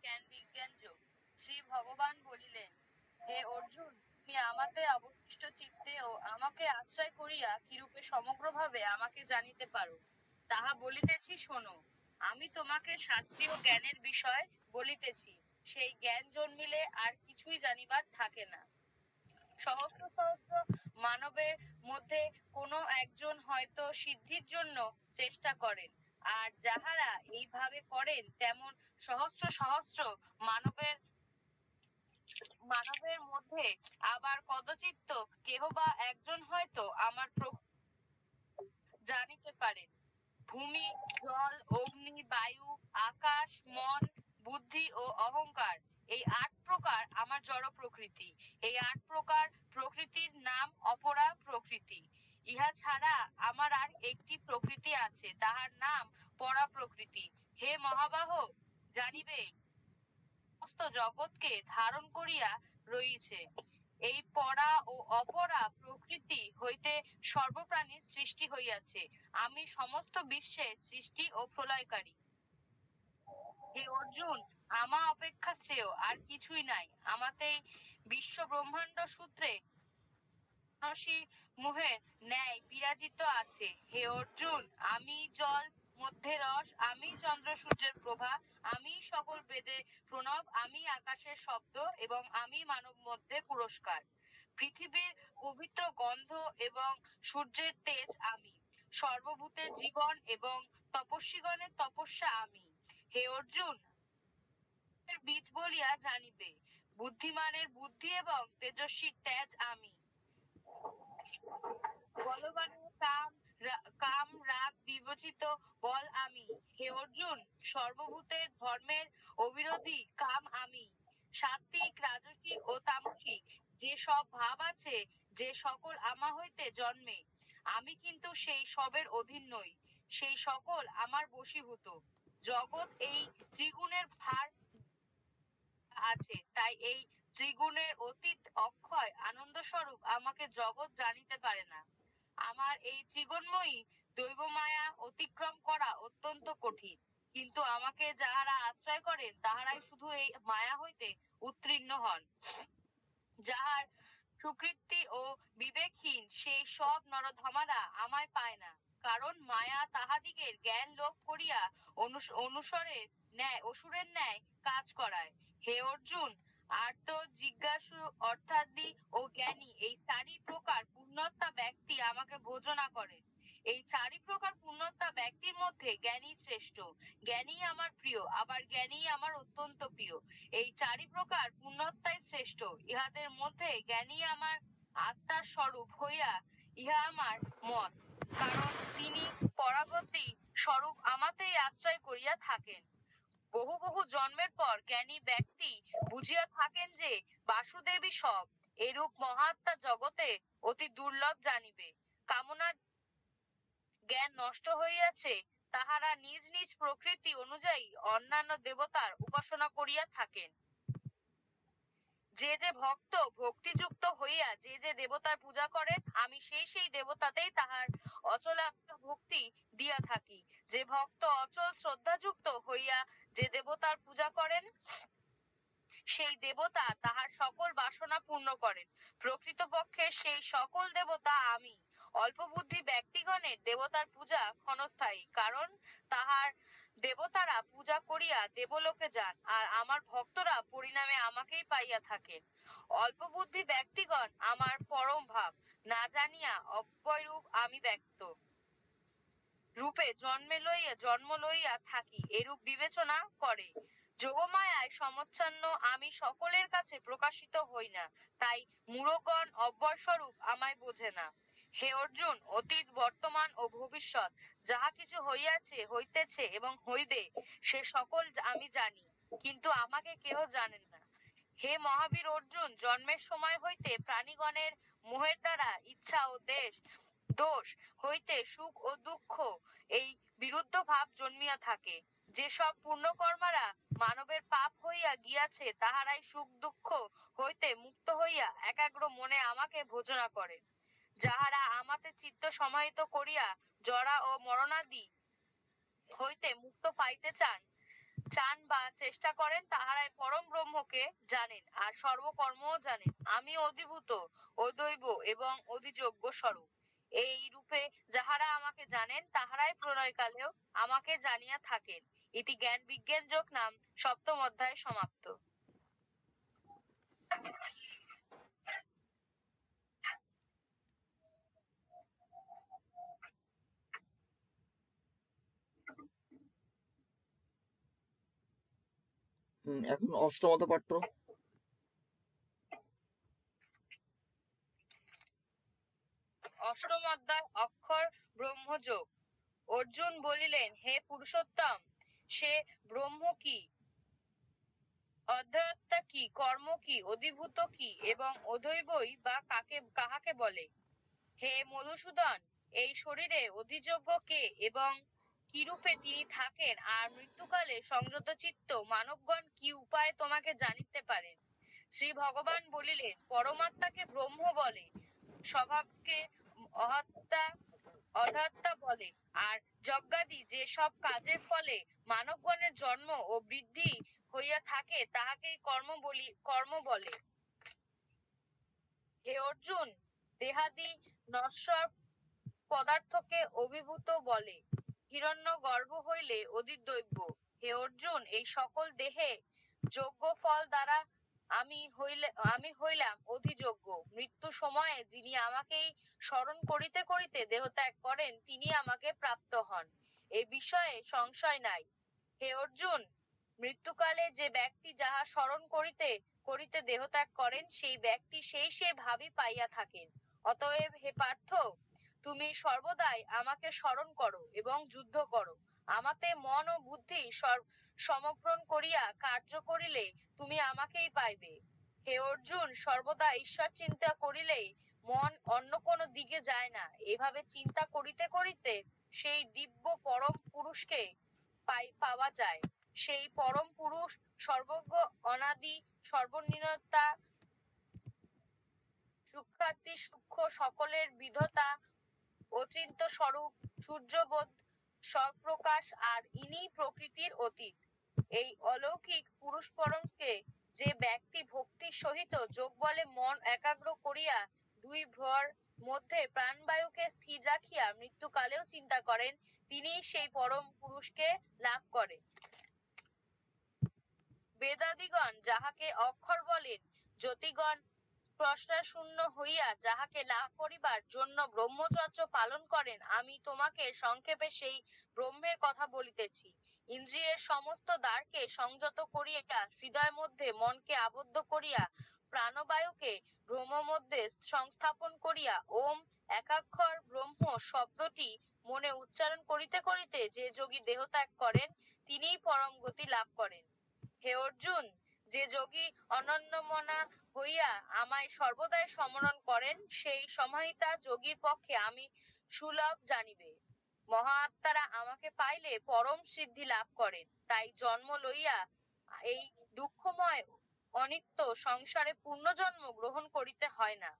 জ্ঞান বিজ্ঞান যোগ। শ্রী ভগবান বলিলেন, হে অর্জুন, তুমি আমাতে অবশিষ্ট চিত্তে ও আমাকে আশ্রয় করিয়া কিরূপে সমগ্রভাবে আমাকে জানিতে পারো, তাহা বলিতেছি শোনো। আমি তোমাকে শাস্ত্রীয় জ্ঞানের বিষয় বলিতেছি, সেই জ্ঞান জন্মিলে আর কিছুই জানিবার থাকে না। সহস্র সহস্র মানবের মধ্যে কোনো একজন হয়তো সিদ্ধির জন্য চেষ্টা করেন, আর যাহারা এইভাবে করেন তেমন সহস্র সহস্র মানবের মানবের মধ্যে আবার কদচিত্ত কেহ বা একজন হয়তো আমার জানিতে পারেন। ভূমি, জল, অগ্নি, বায়ু, আকাশ, মন, বুদ্ধি ও অহংকার, এই ৮ প্রকার আমার জড় প্রকৃতি। এই ৮ প্রকার প্রকৃতির নাম অপরা প্রকৃতি। ইহা ছাড়া আমার আর একটি প্রকৃতি আছে, তাহার নাম পরা প্রকৃতি। হে মহাবাহ, জানিবে সমস্ত জগৎকে ধারণ করিয়া রহিছে। এই পরা ও অপরা প্রকৃতি হইতে সর্বপ্রাণীর সৃষ্টি হইয়াছে। আমি সমস্ত বিশ্বের সৃষ্টি ও প্রলয়কারী। হে অর্জুন, আমা অপেক্ষা শ্রেয় আর কিছুই নাই। আমাতেই বিশ্ব ব্রহ্মাণ্ড সূত্রে মানসী মুহের ন্যায় বিরাজিত আছে। হে অর্জুন, আমি জল মধ্যে রস, আমি চন্দ্র সূর্যের প্রভা, আমি সকল বেদে প্রণব, আমি আকাশের শব্দ এবং আমি মানব মধ্যে পুরস্কার। পৃথিবীর পবিত্র গন্ধ এবং সূর্যের তেজ আমি, সর্বভূতের জীবন এবং তপস্বীগণের তপস্যা আমি। হে অর্জুন, বীজ বলিয়া জানিবে, বুদ্ধিমানের বুদ্ধি এবং তেজস্বীর তেজ আমি। বলবানের কাম রাগ বিবেচিত বল আমি। হে অর্জুন, সর্বভূতের ধর্মের অবিরোধী কাম আমি। সাত্ত্বিক, রাজসিক ও তামসিক যে সব ভাব আছে, যে সকল আমা হইতে জন্মে, আমি কিন্তু সেই সবের অধীন নই, সেই সকল আমার বশীভূত। জগৎ এই ত্রিগুণের ভার আছে, তাই এই ত্রিগুণের অতীত অক্ষয় আনন্দ স্বরূপ আমাকে জগৎ জানিতে পারে না। আমার এই ত্রিগুণময়ী দৈব মায়া অতিক্রম করা অত্যন্ত কঠিন, কিন্তু আমাকে যাহারা আশ্রয় করেন তাহারাই শুধু এই মায়া হইতে উত্তীর্ণ হন। যাহার সুকৃতি ও বিবেকহীন সেই সব নরধমারা আমায় পায় না, কারণ মায়া তাহাদিগের জ্ঞান লোভ করিয়া অনুসরের ন্যায় অসুরের ন্যায় কাজ করায়। হে অর্জুন, আর্ত, জিজ্ঞাসু, অর্থাদি ও জ্ঞানী, এই ৪ প্রকার পুণ্যাত্মা ব্যক্তি আমাকে ভোজনা করেন। এই ৪ প্রকার পুণ্যাত্মা ব্যক্তির মধ্যে জ্ঞানী শ্রেষ্ঠ। জ্ঞানী আমার প্রিয়, আবার জ্ঞানী আমার অত্যন্ত প্রিয়। এই ৪ প্রকার পুণ্যাত্মাই শ্রেষ্ঠ। ইহাদের মধ্যে জ্ঞানী আমার আত্মার স্বরূপ হইয়া ইহা আমার মত, কারণ তিনি পরাগতি স্বরূপ আমাতেই আশ্রয় করিয়া থাকেন। বহু বহু জন্মের পর জ্ঞানী ব্যক্তি বুঝিয়া থাকেন যে বাসুদেবই সব। এরূপ মহাত্মা জগতে অতি দুর্লভ জানিবে। কামনার জ্ঞান নষ্ট হইয়াছে, তাহারা নিজ নিজ প্রকৃতি অনুযায়ী অন্যান্য দেবতার উপাসনা করিয়া থাকেন। যে যে ভক্ত ভক্তিযুক্ত হইয়া যে যে দেবতার পূজা করেন, আমি সেই সেই দেবতাতেই তাহার অচলাক্ত ভক্তি দিয়া থাকি। যে ভক্ত অচল শ্রদ্ধাযুক্ত হইয়া যে দেবতার পূজা করেন, সেই দেবতা তাহার সকল বাসনা পূর্ণ করেন। প্রকৃতপক্ষে সেই সকল দেবতা আমি। অল্প বুদ্ধি ব্যক্তিগণের দেবতার পূজা ক্ষণস্থায়ী, কারণ তাহার দেবতারা পূজা করিয়া দেবলোকে যান, আর আমার ভক্তরা পরিণামে আমাকেই পাইয়া থাকেন। অল্প বুদ্ধি ব্যক্তিগণ আমার পরম ভাব না জানিয়া অব্যয়রূপ আমি ব্যক্ত রূপে জন্ম লইয়া থাকি এরূপ বিবেচনা করে। যোগমায়ায় সমচ্ছন্ন আমি সকলের কাছে প্রকাশিত হই না, তাই মূঢ়গণ অব্যয়স্বরূপ আমায় বোঝে না। হে অর্জুন, অতীত, বর্তমান ও ভবিষ্যৎ যাহা কিছু হইয়াছে, হইতেছে এবং হইবে, সে সকল আমি জানি, কিন্তু আমাকে কেহ জানেন না। হে মহাবীর অর্জুন, জন্মের সময় হইতে প্রাণীগণের মোহের দ্বারা ইচ্ছা ও দোষ হইতে সুখ ও দুঃখ এই বিরুদ্ধ ভাব জন্মিয়া থাকে। যেসব পুণ্যকর্মারা মানবের পাপ হইয়া গিয়াছে, তাহারাই সুখ দুঃখ হইতে মুক্ত হইয়া একাগ্র মনে আমাকে ভোজনা করে। যাহারা আমাতে চিত্ত সমাহিত করিয়া জরা ও মরণাদি হইতে মুক্ত পাইতে চান, চান বা চেষ্টা করেন তাহারাই পরম ব্রহ্মকে জানেন আর সর্বকর্মও জানেন। আমি অধিভূত, অদৈব এবং অধিযোগ্য স্বরূপ। এই রূপে যাহারা আমাকে জানেন তাহারাই প্রলয়কালেও আমাকে জানিয়া থাকেন। ইতি জ্ঞান বিজ্ঞান যোগ নাম সপ্তম অধ্যায় সমাপ্ত। এখন অষ্টমত পাঠ্য। অষ্টম অধ্যায় অক্ষর ব্রহ্মযোগ। অর্জুন বলিলেন, হে পুরুষোত্তম, সে ব্রহ্ম কি, অধ্যত্তা কি, কর্ম কি, অধিভূত কি এবং অদৈবই বা কাহাকে বলে? হে মধুসূদন, এই শরীরে অধিযোগ্য কে এবং কি রূপে তিনি থাকেন আর মৃত্যুকালে সংযত চিত্ত মানবগণ কি উপায়ে তোমাকে জানিতে পারেন? শ্রী ভগবান বলিলেন, পরমাত্মাকে ব্রহ্ম বলে, স্বভাবকে অধাত্মা বলে, আর যজ্ঞাদি যে সব কাজের ফলে মানবগণের জন্ম ও বৃদ্ধি হইয়া থাকে তাহাকেই কর্ম বলে। হে অর্জুন, দেহাদি নশ্বর পদার্থকে অভিভূত বলে। হিরণ্য গর্ভ হইলে অধিদৈব্য। হে অর্জুন, এই সকল দেহে যোগ্য ফল দ্বারা আমি হইলাম অধিযোগ্য। মৃত্যু সময়ে যিনি আমাকেই স্মরণ করিতে করিতে দেহত্যাগ করেন তিনি আমাকে প্রাপ্ত হন, এ বিষয়ে সংশয় নাই। হে অর্জুন, মৃত্যুকালে যে ব্যক্তি যাহা স্মরণ করিতে করিতে দেহত্যাগ করেন সেই ব্যক্তি সেই ভাবই পাইয়া থাকেন। অতএব হে পার্থ, তুমি সর্বদাই আমাকে স্মরণ করো এবং যুদ্ধ করো। আমাতে মন ও বুদ্ধি সমর্পণ করিয়া কার্য করিলে তুমি আমাকেই পাইবে। হে অর্জুন, সর্বদা ঈশ্বর চিন্তা করিলেই মন অন্য কোনো দিকে যায় না। এভাবে চিন্তা করিতে করিতে সেই দিব্য পরম পুরুষকে পাওয়া যায়। সেই পরম পুরুষ সর্বজ্ঞ, অনাদি, সর্বনিয়তা, সূক্ষ্মাতি সূক্ষ্ম, সকলের বিধতা, অচিন্ত স্বরূপ, সূর্যবোধ, স্বপ্রকাশ, আর ইনি প্রকৃতির অতীত। এই অলৌকিক পুরুষ পরমকে যে ব্যক্তি ভক্তির সহিত যোগ বলে মন একাগ্র করিয়া দুই ভ্রর মধ্যে প্রাণবায়ুকে স্থির রাখিয়া মৃত্যুকালেও চিন্তা করেন তিনি সেই পরম পুরুষকে লাভ করেন। বেদাদিগণ যাহাকে অক্ষর বলেন, জ্যোতিগণ প্রশ্নশূন্য হইয়া যাহাকে লাভ করিবার জন্য ব্রহ্মচর্য পালন করেন, আমি তোমাকে সংক্ষেপে সেই ব্রহ্মের কথা বলিতেছি। ইন্দ্রিয়ের সমস্ত দ্বারকে সংযত করিয়া হৃদয় মধ্যে মনকে আবদ্ধ করিয়া প্রাণবায়ুকে ব্রহ্ম মধ্যে সংস্থাপন করিয়া ওম একাক্ষর ব্রহ্ম শব্দটি মনে উচ্চারণ করিতে করিতে যে যোগী দেহত্যাগ করেন তিনিই পরম গতি লাভ করেন। হে অর্জুন, যে যোগী অনন্যমনা হইয়া আমায় সর্বদাই স্মরণ করেন সেই সমাহিতা যোগীর পক্ষে আমি সুলভ জানিবে। মহাত্মারা আমাকে পাইলে পরম সিদ্ধি লাভ করেন। তাই জন্ম লইয়া এই দুঃখময় অনিত্য সংসারে পূর্ণজন্ম গ্রহণ করিতে হয় না।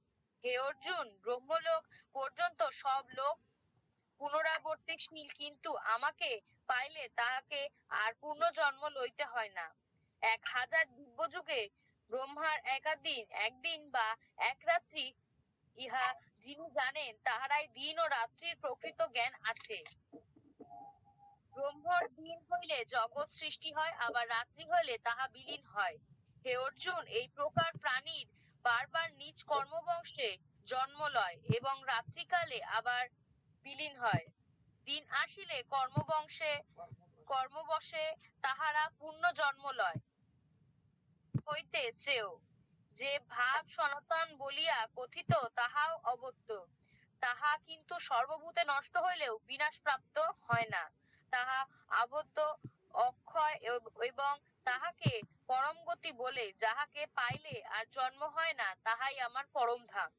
হে অর্জুন, ব্রহ্মলোক পর্যন্ত সব লোক পুনরাবর্তিশীল, কিন্তু আমাকে পাইলে তাহাকে আর পূর্ণজন্ম লইতে হয় না। 1000 দিব্য যুগে ব্রহ্মার একদিন বা এক রাত্রি, ইহা যিনি জানেন তাহারাই দিন ও রাত্রির প্রকৃত জ্ঞান আছে। ব্রহ্মর দিন হইলে জগৎ সৃষ্টি হয়, আবার রাত্রি হইলে তাহা বিলীন হয়। হে অর্জুন, এই প্রকার প্রাণীর বারবার নিজ কর্মবংশে জন্ম লয় এবং রাত্রিকালে আবার বিলীন হয়। দিন আসিলে কর্মবশে তাহারা পূর্ণ জন্ম লয় হইতে শ্রেয়। যে ভাব সনাতন বলিয়া কথিত তাহাও অবত্য, তাহা কিন্তু সর্বভূতে নষ্ট হইলেও বিনাশ প্রাপ্ত হয় না। তাহা আবদ্ধ, অক্ষয় এবং তাহাকে পরম গতি বলে। যাহাকে পাইলে আর জন্ম হয় না তাহাই আমার পরম ধাম।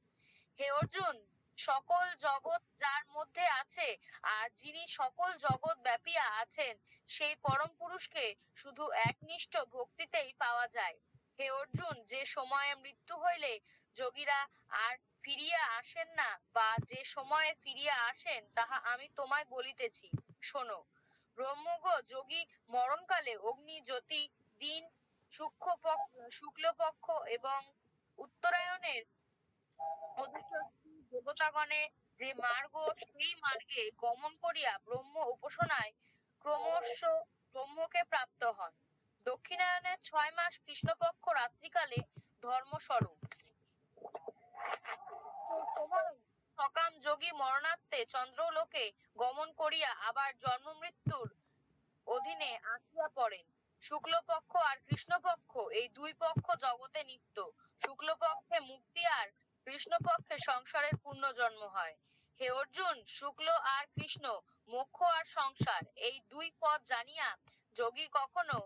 হে অর্জুন, সকল জগৎ যার মধ্যে আছে আর যিনি সকল জগৎ ব্যাপিয়া আছেন সেই পরম পুরুষকে শুধু একনিষ্ঠ ভক্তিতেই পাওয়া যায়। হে অর্জুন, যে সময়ে মৃত্যু হইলে যোগীরা আর ফিরিয়া আসেন না বা যে সময়ে ফিরিয়া আসেন তাহা আমি তোমায় বলিতেছি, শোনো। ব্রহ্মজ্ঞ যোগী মরণকালে অগ্নি জ্যোতি দিন শুক্লপক্ষ এবং উত্তরায়ণের অধিষ্ঠাত্রী দেবতাগণে যে মার্গ, সেই মার্গে গমন করিয়া ব্রহ্ম উপাসনায় ক্রমশ ব্রহ্মকে প্রাপ্ত হন। দক্ষিণায়নের 6 মাস কৃষ্ণপক্ষ রাত্রিকালে ধর্মস্বরূপ সকাম যোগী মরণার্থে চন্দ্রলোকে গমন করিয়া আবার জন্ম মৃত্যুর অধীনে আসিয়া পড়েন। শুক্লপক্ষ আর কৃষ্ণপক্ষ এই দুই পক্ষ জগতে নিত্য। শুক্লপক্ষে মুক্তি আর কৃষ্ণপক্ষে সংসারের পুনর্জন্ম হয়। হে অর্জুন, শুক্ল আর কৃষ্ণ, মোক্ষ আর সংসার, এই দুই পথ জানিয়া যোগী কখনো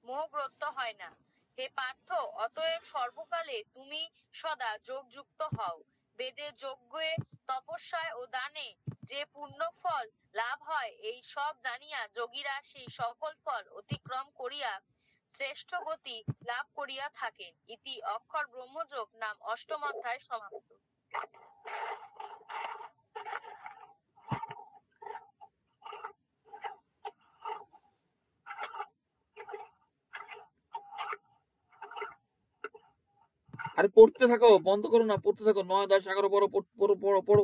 মোহগ্রস্ত হয় না। হে পার্থ, অতএব সর্বকালে তুমি সদা যোগযুক্ত হও। বেদে, যজ্ঞে, তপস্যায় ও দানে যে পুণ্য ফল লাভ হয়, এই সব জানিয়া যোগীরা সেই সকল ফল অতিক্রম করিয়া শ্রেষ্ঠ গতি লাভ করিয়া থাকেন। ইতি অক্ষর ব্রহ্মযোগ নাম 8ম অধ্যায় সমাপ্ত। আরে পড়তে থাকো, বন্ধ করো না, পড়তে থাকো। 9, 10, 11 পড়ো, পড়ো, পড়ো, পড়ো।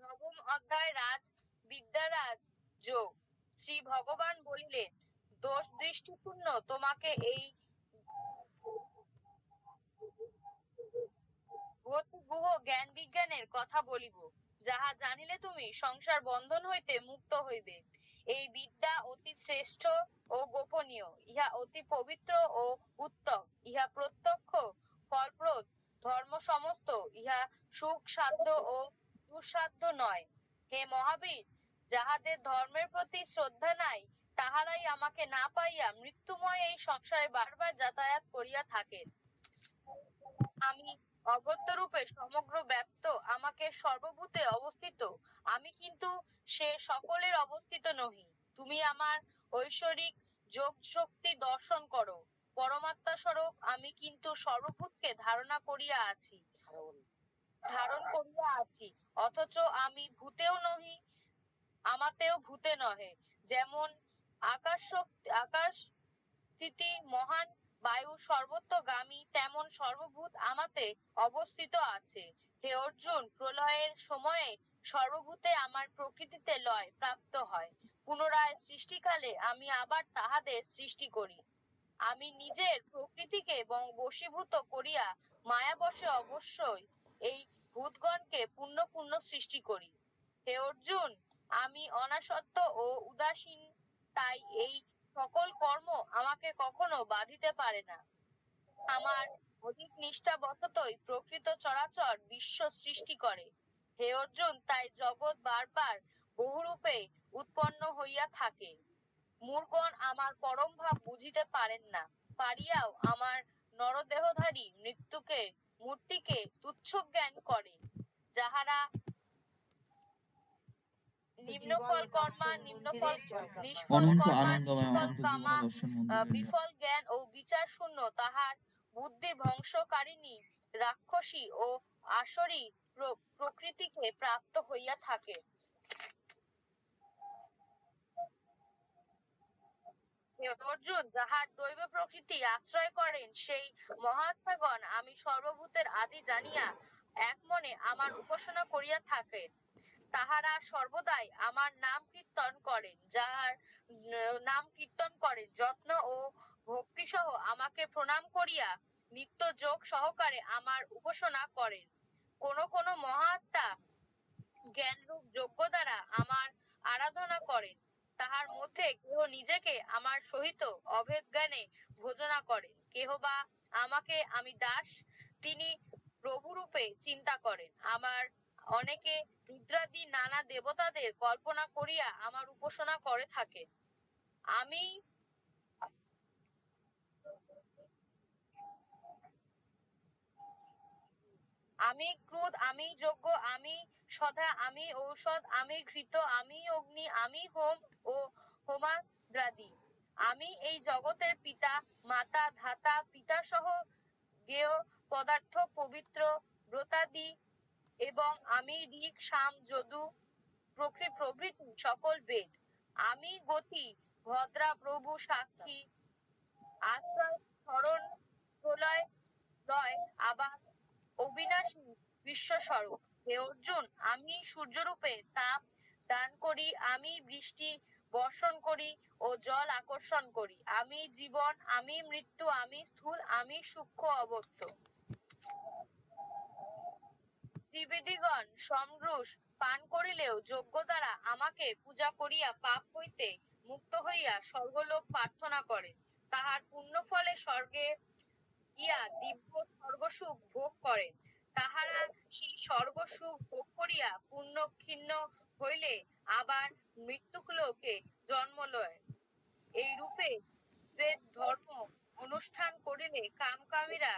নবম অধ্যায় রাজ বিদ্যারাজ যোগ। শ্রী ভগবান বলিলেন, দোষ দৃষ্টিপূর্ণ তোমাকে এই গুহ জ্ঞান বিজ্ঞানের কথা বলিব, যাহা জানিলে তুমি সংসার বন্ধন হইতে মুক্ত হইবে। এই বিদ্যা অতি শ্রেষ্ঠ ও গোপনীয়, ইহা অতি পবিত্র ও উত্তম, ইহা প্রত্যক্ষ ফলপ্রদ ধর্ম সমস্ত, ইহা সুখ সাধ্য ও দুঃসাধ্য নয়। হে মহাবীর, যাহাদের ধর্মের প্রতি শ্রদ্ধা নাই, তাহারাই আমাকে না পাইয়া মৃত্যুময় এই সংসারে বারবার যাতায়াত করিয়া থাকেন। আমি অগত্য রূপে সমগ্র ব্যাপ্ত, আমাকে সর্বভূতে অবস্থিত, আমি কিন্তু সে সকলের অবস্থিত নহি। তুমি আমার ঐশ্বরিক যোগ শক্তি দর্শন করো। পরমাত্মা স্বরূপ আমি কিন্তু সর্বভূতকে ধারণ করিয়া আছি, অথচ আমি ভূতেও নহি, আমাতেও ভূতে নহে। যেমন আকাশ স্থিতি মহান বায়ু সর্বত্রগামী, তেমন সর্বভূত আমাতে অবস্থিত আছে। হে অর্জুন, প্রলয়ের সময়ে সর্বভূতে আমার প্রকৃতিতে লয় প্রাপ্ত হয়। পুনরায় সৃষ্টিকালে আমি আবার তাহাদের সৃষ্টি করি। আমি নিজের প্রকৃতিকে বশীভূত করিয়া মায়াবশে অবশ্যই এই ভূতগণকে পুণ্য পুণ্য সৃষ্টি করি। হে অর্জুন, আমি অনাসক্ত ও উদাসীন, তাই এই সকল কর্ম আমাকে কখনো বাধিতে পারে না। আমার অধিক নিষ্ঠা বশতই প্রকৃত চরাচর বিশ্ব সৃষ্টি করে। হে অর্জুন, তাই জগৎ বারবার বহুরূপে উৎপন্ন হইয়া থাকে। মূঢ়গণ আমার পরম ভাব বুঝিতে পারেন না, পারিয়াও আমার নরদেহধারী মূর্তিকে তুচ্ছ জ্ঞান করে। যাহারা নিম্নফল কর্মা নিম্নফল নিষ্ফল অনন্ত কর্মা আনন্দময় নিষ্ফল অনন্ত কামা জীবন দর্শন মন্দিরে বিফল জ্ঞান ও বিচার শূন্য, তাহার বুদ্ধি ধ্বংসকারিণী রাক্ষসী ও আসরী প্রকৃতিকে প্রাপ্ত হইয়া থাকে। হে অর্জুন, যাহার দৈব প্রকৃতি আশ্রয় করেন, সেই মহাত্মাগণ আমি সর্বভূতের আদি জানিয়া এক মনে আমার উপাসনা করিয়া থাকেন। তাহারা সর্বদাই আমার নাম কীর্তন করেন, যাহার নাম কীর্তন করেন, যত্ন ও ভক্তি সহ আমাকে প্রণাম করিয়া নিত্য যোগ সহকারে আমার উপাসনা করেন। কোন কোন মহাত্মা জ্ঞানরূপ যজ্ঞ দ্বারা আমার আরাধনা করেন। তাহার মধ্যে কেহ নিজেকে আমার সহিত অভেদ জ্ঞানে ভোজনা করেন, কেহ বা আমাকে আমি দাস, তিনি প্রভুরূপে চিন্তা করেন। আমার অনেকে রুদ্রাদি নানা দেবতাদের কল্পনা করিয়া আমার উপাসনা করে থাকে। আমি আমি ক্রোধ, আমি যজ্ঞ, আমি সদা, আমি ঔষধ, আমি ঘৃত, আমি অগ্নি, আমি হোম ও হোমাদ্রাদি। আমি এই জগতের পিতা, মাতা, ধাতা, পিতা সহ জ্ঞেয় পদার্থ পবিত্র ব্রতাদি এবং আমি ঋক সাম যদু প্রভৃতি সকল বেদ। আমি গতি ভদ্রা প্রভু সাক্ষী আশ্রয় স্মরণ প্রলয় লয় আবার অবিনাশী বিশ্বস্বরূপ। হে অর্জুন, আমি সূর্যরূপে তাপ দান করি, আমি বৃষ্টি বর্ষণ করি ও জল আকর্ষণ করি। আমি জীবন, আমি মৃত্যু, আমি স্থূল, আমি সূক্ষ্ম অবক্ত। ত্রিবেদীগণ সমরস পান করিলেও যোগ্য দ্বারা আমাকে পূজা করিয়া পাপ হইতে মুক্ত হইয়া স্বর্গলোক প্রার্থনা করেন। তাহার পুণ্য ফলে স্বর্গে ইয়া দিব্য স্বর্গসুখ ভোগ করেন। তাহারা সেই স্বর্গসুখ ভোগ করিয়া পুণ্য ক্ষীণ হইলে আবার মৃত্যুলোকে জন্ম লয়। এই রূপে বেদ ধর্ম অনুষ্ঠান করিলে কামকামীরা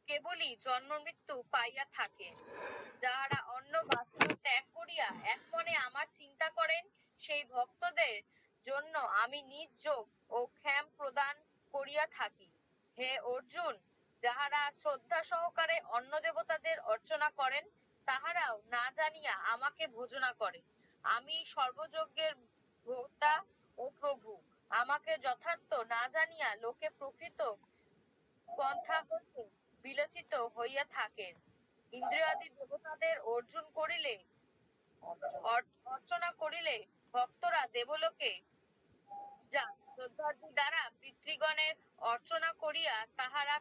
কেবলই জন্ম মৃত্যু পাইয়া থাকে। যাহারা অন্য বাসনা ত্যাগ করিয়া এক মনে আমার চিন্তা করেন, সেই ভক্তদের জন্য আমি নিজ যোগ ও ক্ষেম প্রদান করিয়া থাকি। হে অর্জুন, যাহারা শ্রদ্ধা সহকারে অন্য দেবতাদের অর্চনা করেন, তাহারাও না জানিয়া আমাকে ভোজনা করে। আমি সর্বযজ্ঞের ভোক্তা ও প্রভু। আমাকে যথার্থ না জানিয়া লোকে প্রকৃত পন্থা হইতে বিলচিত হইয়া থাকেন। ইন্দ্রিয়াদি দেবতাদের অর্চনা করিলে ভক্তরা দেবলোকে যান। শ্রদ্ধাদি দ্বারা পিতৃগণের অর্চনা করিয়া তাহারা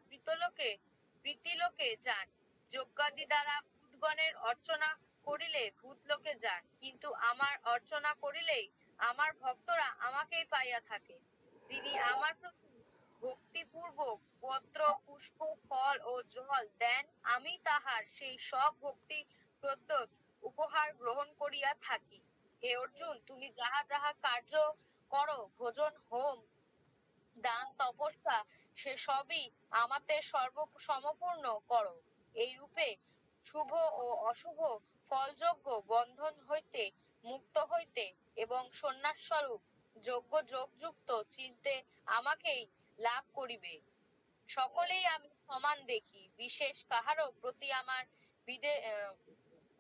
প্রীতিলোকে যান। যজ্ঞাদি দ্বারা ভূতগণের অর্চনা করিলে ভূতলোকে যান। কিন্তু আমার অর্চনা করিলেই আমার ভক্তরা আমাকেই পাইয়া থাকে। যিনি আমার প্রতি ভক্তিপূর্বক পত্র পুষ্প ফল ও জল দেন, আমি তাহার সেই সব ভক্তি প্রত্যেক উপহার গ্রহণ করিয়া থাকি। হে অর্জুন, তুমি যাহা যাহা কার্য করো, ভোজন হোম দান তপস্যা, সে সবই আমাতে সমপূর্ণ করো। এই রূপে শুভ ও অশুভ ফলযোগ্য বন্ধন হইতে মুক্ত হইতে এবং সন্ন্যাস স্বরূপ যোগ্য যোগযুক্ত চিন্তে আমাকেই লাভ করিবে। সকলেই আমি সমান দেখি, বিশেষ কাহারও প্রতি আমার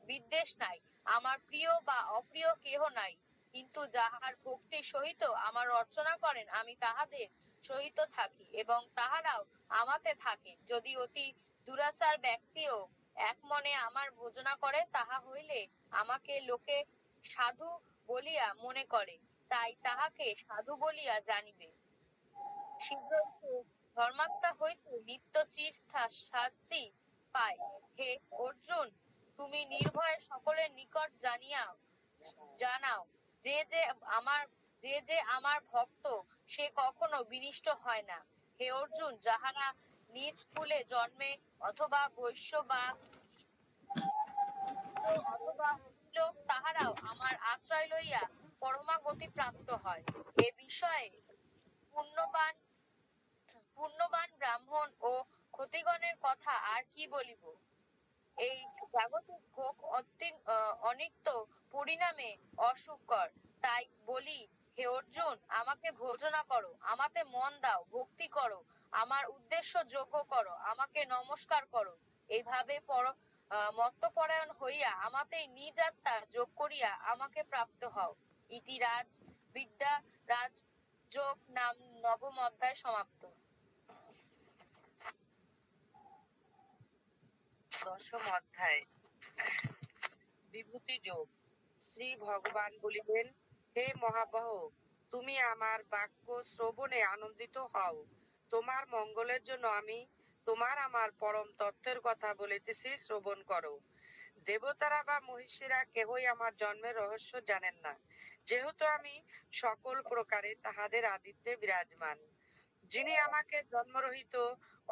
বিদ্বেষ নাই। আমার প্রিয় বা অপ্রিয় কেহ নাই। কিন্তু যাহার ভক্তি সহিত আমার অর্চনা করেন, আমি তাহাদের সহিত থাকি এবং তাহারাও আমাতে থাকে। যদি অতি দুরাচার ব্যক্তিও এক মনে আমার ভোজনা করে, তাহা হইলে আমাকে লোকে সাধু বলিয়া মনে করে, তাই তাহাকে সাধু বলিয়া জানিবে। শীঘ্রই সে ধর্মাত্মা হইতে নিত্য শাস্তি পায়। হে অর্জুন, তুমি নির্ভয়ে সকলের নিকট জানাও, যে যে আমার ভক্ত, সে কখনো বিনিষ্ট হয় না। হে অর্জুন, যাহারা নিজ কুলে জন্মে অথবা বৈশ্য অথবা লোক, তাহারাও আমার আশ্রয় লইয়া পরমাগতি প্রাপ্ত হয়। এ বিষয়ে পুণ্যবান পুণ্যবান ব্রাহ্মণ ও ক্ষতিগণের কথা আর কি বলিব। এই জাগতিক ভোগ অনিত্য, পরিণামে অসুখকর। তাই বলি, হে অর্জুন, আমাকে ভোজনা করো, আমাতে মন দাও, ভক্তি করো, আমার উদ্দেশ্য যোগ্য করো, আমাকে নমস্কার করো। এইভাবে মত্তপরায়ণ হইয়া আমাতেই নিজ আত্মা যোগ করিয়া আমাকে প্রাপ্ত হও। ইতি বিদ্যা রাজযোগ নাম নবম অধ্যায় সমাপ্ত। দশম অধ্যায় বিভূতি যোগ। শ্রী ভগবান বলিলেন, হে মহাবাহ, তুমি আমার বাক্য শ্রবণে আনন্দিত হও। তোমার মঙ্গলের জন্য আমি আমার পরম তত্ত্বের কথা বলিতেছি, শ্রবণ করো। দেবতারা বা মহিষীরা কেহই আমার জন্মের রহস্য জানেন না, যেহেতু আমি সকল প্রকারে তাহাদের আদিত্যে বিরাজমান। যিনি আমাকে জন্মরহিত,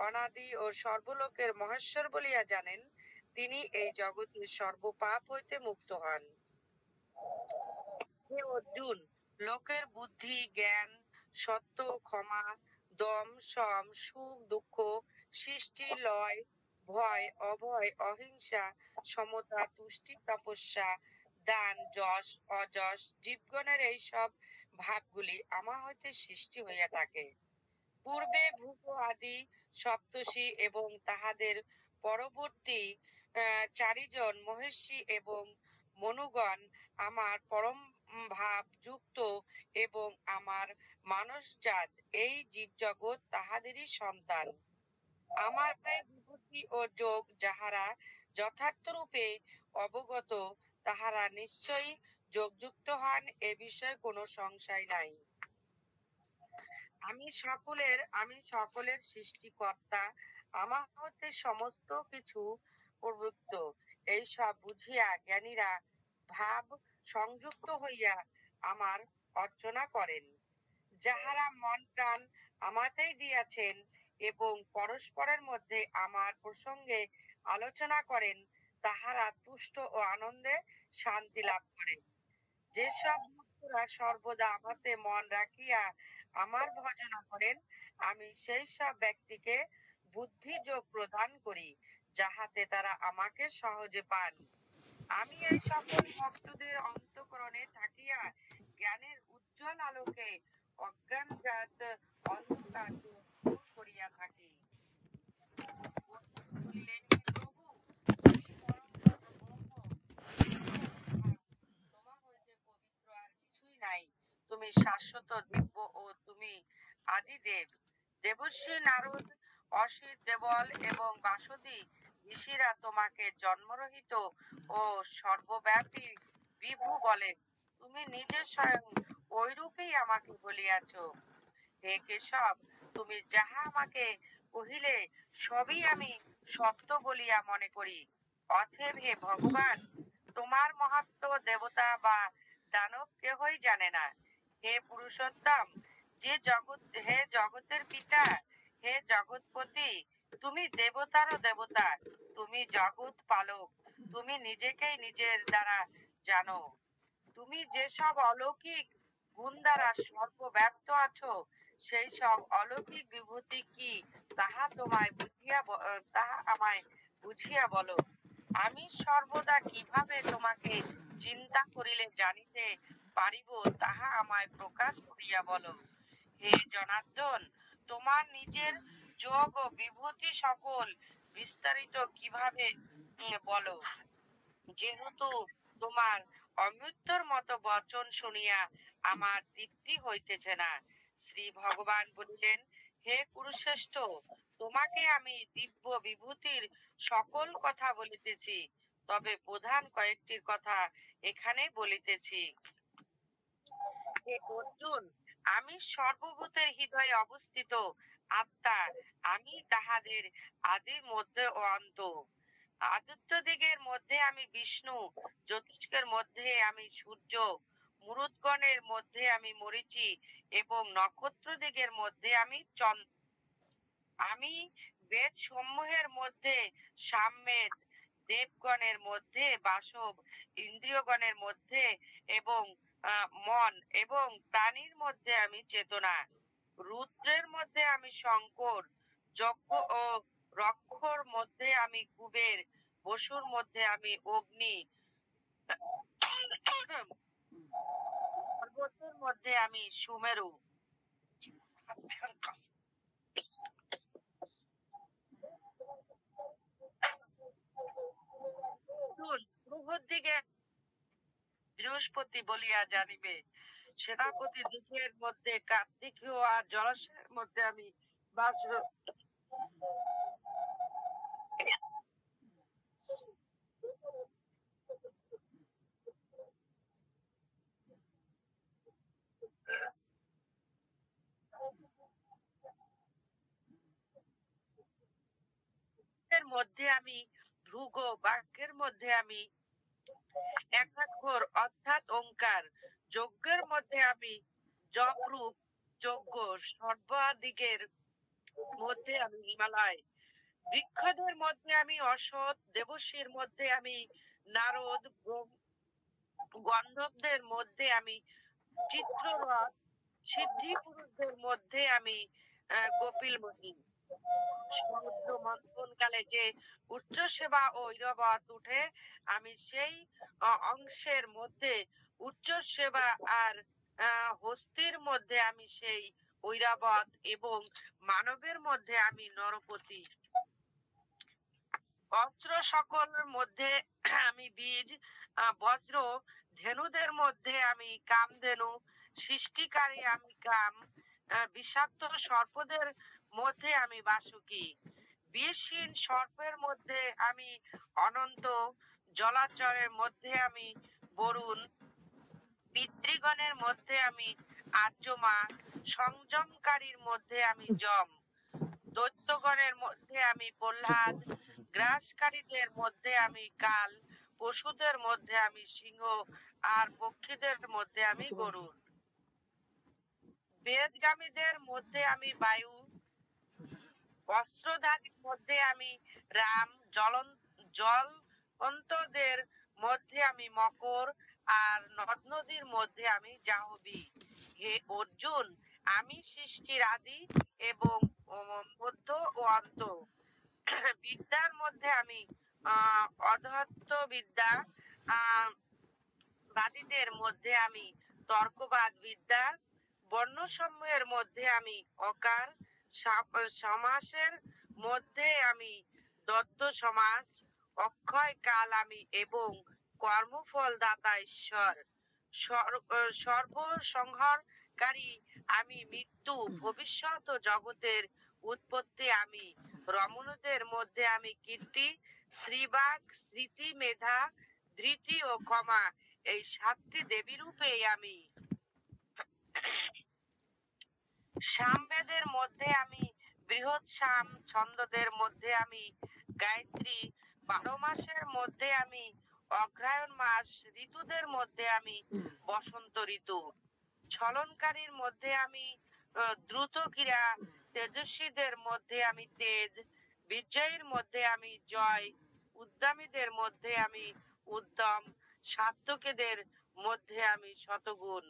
অনাদি ও সর্বলোকের মহেশ্বর বলিয়া জানেন, তিনি এই জগতের সর্বপাপ হইতে মুক্ত হন। হে অর্জুন, লোকের বুদ্ধি, জ্ঞান, সত্য, ক্ষমা, দম, সম, সুখ, দুঃখ, সৃষ্টি, লয়, ভয়, অভয়, অহিংসা, সমতা, তুষ্টি, তপস্যা, দান, যশ, অযশ, জীবগণের এইসব ভাবগুলি আমার হইতে সৃষ্টি হইয়া থাকে। পূর্বে ভূপ আদি সপ্তর্ষি এবং তাহাদের পরবর্তী চারিজন মহর্ষি এবং মনুগণ আমার পরম ভাব যুক্ত এবং আমার মানসজাত এই জীবজগৎ তাহাদেরই সন্তান। আমার বিভূতি ও যোগ যাহারা যথার্থ রূপে অবগত তাহারা নিশ্চয়ই যোগযুক্ত হন, এ বিষয়ে কোনো সংশয় নাই। আমি সকলের সৃষ্টিকর্তা, আমার হতে সমস্ত কিছু প্রবৃত্ত, এই সব বুঝিয়া জ্ঞানীরা ভাব সংযুক্ত হইয়া আমার অর্চনা করেন। যাহারা মন প্রাণ আমাতেই দিয়াছেন এবং পরস্পরের মধ্যে আমার প্রসঙ্গে আলোচনা করেন, তাহারা তুষ্ট ও আনন্দে শান্তি লাভ করেন। যেসব ভক্তরা সর্বদা আমাতে মন রাখিয়া আমার ভজনা করেন, আমি সেই সব ব্যক্তিকে বুদ্ধি যোগ প্রদান করি, যাহাতে তারা আমাকে সহজে পান। আমি এই সকল ভক্তদের অন্তঃকরণে থাকিয়া জ্ঞানের উজ্জ্বল আলোকে অজ্ঞানজাত অন্ধকার দূর করিয়া থাকি। বলিলেন, হে প্রভু, তুমি পরম ব্রহ্ম, তোমা হইতে পবিত্র আর কিছুই নাই। তুমি শাশ্বত, দিব্য ও তুমি আদিদেব। দেবর্ষি নারদ, অসিত, দেবল এবং বাসুদী ঋষিরা তোমাকে জন্মরহিত ও সর্বব্যাপী বিভু বলেন। তুমি নিজে স্বয়ং ঐরূপেই আমাকে বলিয়াছ। হে কেশব, তুমি যাহা আমাকে কহিলে সবই আমি সত্য বলিয়া মনে করি। অতএব হে ভগবান, তোমার মাহাত্ম্য দেবতা বা দানব কেহই জানে না। হে পুরুষোত্তম, হে জগতের পিতা, হে জগৎপতি, তুমি দেবতারও দেবতা, তুমি জগৎ পালক, তুমি নিজেকেই নিজের দ্বারা জানো। তুমি যেসব অলৌকিক গুণ দ্বারা সর্বব্যাপ্ত আছো, সেই সব অলৌকিক বিভূতি কি তাহা আমায় বুঝিয়া বলো। আমি সর্বদা কিভাবে তোমাকে চিন্তা করিলে জানিতে পারিব, তাহা আমায় প্রকাশ করিয়া বলো। হে জনার্দন, তোমার নিজের যোগ ও বিভূতি সকল বিস্তারিত কিভাবে বলো। যেহেতু তোমার অমৃত্যুর মতো বচন শুনিয়া আমার তৃপ্তি হইতেছে না। শ্রী ভগবান বলিলেন, হে কুরুশ্রেষ্ঠ, তোমাকে আমি দিব্য বিভূতির সকল কথা বলিতেছি, তবে প্রধান কয়েকটির কথা এখানে বলিতেছি। হে অর্জুন, আমি সর্বভূতের হৃদয়ে অবস্থিত আত্মা, আমি তাহাদের আদি মধ্যে ও অন্ত। আদিত্য দিগের মধ্যে আমি বিষ্ণু, জ্যোতিষ্কের মধ্যে আমি সূর্য, মুরুদগণের মধ্যে আমি মরীচি এবং নক্ষত্র দিগের মধ্যে আমি চন্দ্র। আমি বেদ সমূহের মধ্যে সামবেদ, দেবগণের মধ্যে বাসব, ইন্দ্রিয়গণের মধ্যে এবং মন এবং প্রাণীর মধ্যে আমি চেতনা, রুদ্রের মধ্যে আমি শঙ্কর, যজ্ঞ ও রক্ষর মধ্যে আমি কুবের, বসুর মধ্যে আমি অগ্নি, পর্বতের মধ্যে আমি সুমেরু, দিকে বৃহস্পতি বলিয়া জানিবে। সেনাপতি দিকের মধ্যে কার্তিকীয় আর জলাশয়ের মধ্যে আমি বাস। মধ্যে আমি ভৃগ, বাক্যের মধ্যে আমি একাক্ষর অর্থাৎ ওঙ্কার, যজ্ঞের মধ্যে আমি জপরূপ যজ্ঞ, সর্বাদিকের মধ্যে আমি হিমালয়, বৃক্ষদের মধ্যে আমি অশ্বত্থ, দেবর্ষির মধ্যে আমি নারদ, গন্ধর্বদের মধ্যে আমি চিত্ররথ, সিদ্ধি পুরুষদের মধ্যে আমি কপিলমুনি। সমুদ্র মন্থন কালে যে উচ্চ সেবা ও ঐরাবত উঠে, আমি সেই অংশের মধ্যে উচ্চ সেবা, আর হস্তির মধ্যে আমি সেই ঐরাবত এবং মানবের মধ্যে আমি নরপতি। অস্ত্র সকল মধ্যে আমি বীজ, বজ্র ধেনুদের মধ্যে আমি কামধেনু, সৃষ্টিকারী আমি কাম, বিষাক্ত সর্পদের মধ্যে আমি বাসুকি, বিষহীন সর্পের মধ্যে আমি অনন্ত, জলাচরের মধ্যে আমি বরুণ, পিতৃগণের মধ্যে আমি আর্যমা, সংযমকারীর মধ্যে আমি যম, দৈত্যগণের মধ্যে আমি প্রহ্লাদ, গ্রাসকারীদের মধ্যে আমি কাল, পশুদের মধ্যে আমি সিংহ, আর পক্ষীদের মধ্যে আমি গরুড়, বেদগামীদের মধ্যে আমি বায়ু, অস্ত্রধারীর মধ্যে আমি রাম, জলন্তদের মধ্যে আমি মকর, আর নদ নদীর মধ্যে আমি জাহ্নবী। হে অর্জুন, আমি সৃষ্টির আদি এবং মধ্য ও অন্ত। বিদ্যার মধ্যে আমি অধ্যাত্ম বিদ্যা, বাদীদের মধ্যে আমি তর্কবাদ বিদ্যা, বর্ণসমূহের মধ্যে আমি অকার, সমাসের মধ্যে আমি দত্ত সমাস, অক্ষয় কাল আমি এবং কর্মফল দাতা ঈশ্বর, সর্বসংহারকারী আমি মৃত্যু, ভবিষ্যৎ ও জগতের উৎপত্তি আমি, রমণীদের মধ্যে আমি কীর্তি, শ্রীবাগ, স্মৃতি, মেধা, ধৃতি ও ক্ষমা, এই 7টি দেবী রূপেই আমি। সামবেদের মধ্যে আমি বৃহৎ সাম, ছন্দদের মধ্যে আমি গায়ত্রী, 12 মাসের মধ্যে আমি অগ্রহায়ণ মাস, ঋতুদের মধ্যে আমি বসন্ত ঋতু, ছলনকারীর মধ্যে আমি দ্রুত ক্রীড়া, তেজস্বীদের মধ্যে আমি তেজ, বিজয়ীর মধ্যে আমি জয়, উদ্যমীদের মধ্যে আমি উদ্যম, সাত্ত্বিকদের মধ্যে আমি শতগুণ,